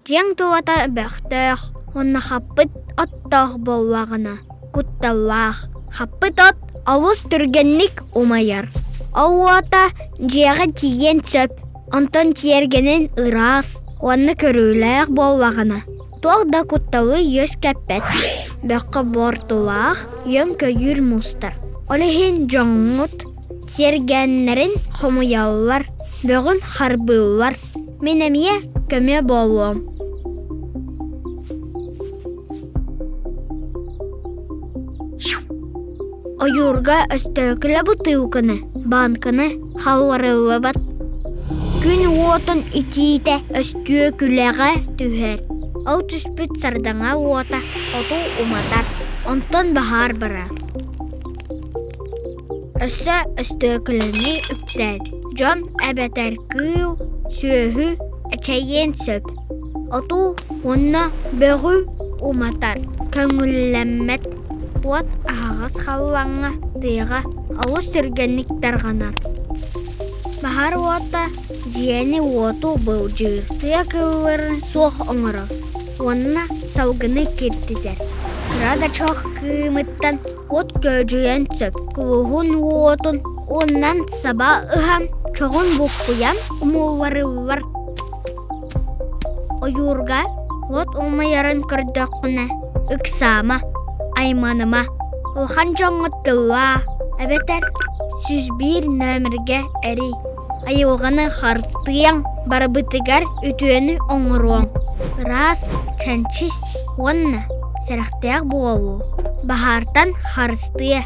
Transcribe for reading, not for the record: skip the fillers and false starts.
Жең туата бөхтөх, онна хаппыт оттох болвағына. Кутталлах, хаппыт от ауыз түргенник умайар. Ауата жеға тиен сөп, онтон тиергенен ырас, онны көріләк болвағына. Тоғда кутталы ес кәппет. Бөққы бортуақ, ен көйір мұстар. Олихин жоңғыт, тиергеннерін хомуяллар, бөғін харбыллар. Менемие көме болуым. Ойурга өстөкілі бұтыуқыны, банкыны халварылы бат. Күн уотын итиите өстөкіліға түхер. Ау түспіт сардаңа уота, оту уматар, онтон бахар бара. Өссі өстөкіліні үптән. Жон әбәтәр кыл, сөйі, әчәйен сөп. Оту онна бөғі уматар, көңілләммәт. Вот ағас халлаңа тыйға ауыз түргенник тарғанар. Бахар уота жиәні уоту бұл жыр. Тыя кылларын соқ оңыры. Онна салгыны кеттідер. Рада чоқ кымыттан от көжүйен сөп. Кылығын уотун оннан саба ыхан чоғын бұққыян умуларылар. Ойурга от умайарын кырдаққына ықсама. Айманыма, олхан жоңғыттыла, әбетер сүзбір нөмірге әрей. Айылғаны харыстыяң, барыбытыгар үтуені оңыруың. Рас, чәнчіс, онна, сәріқтияқ болу. Бахартан харыстыя.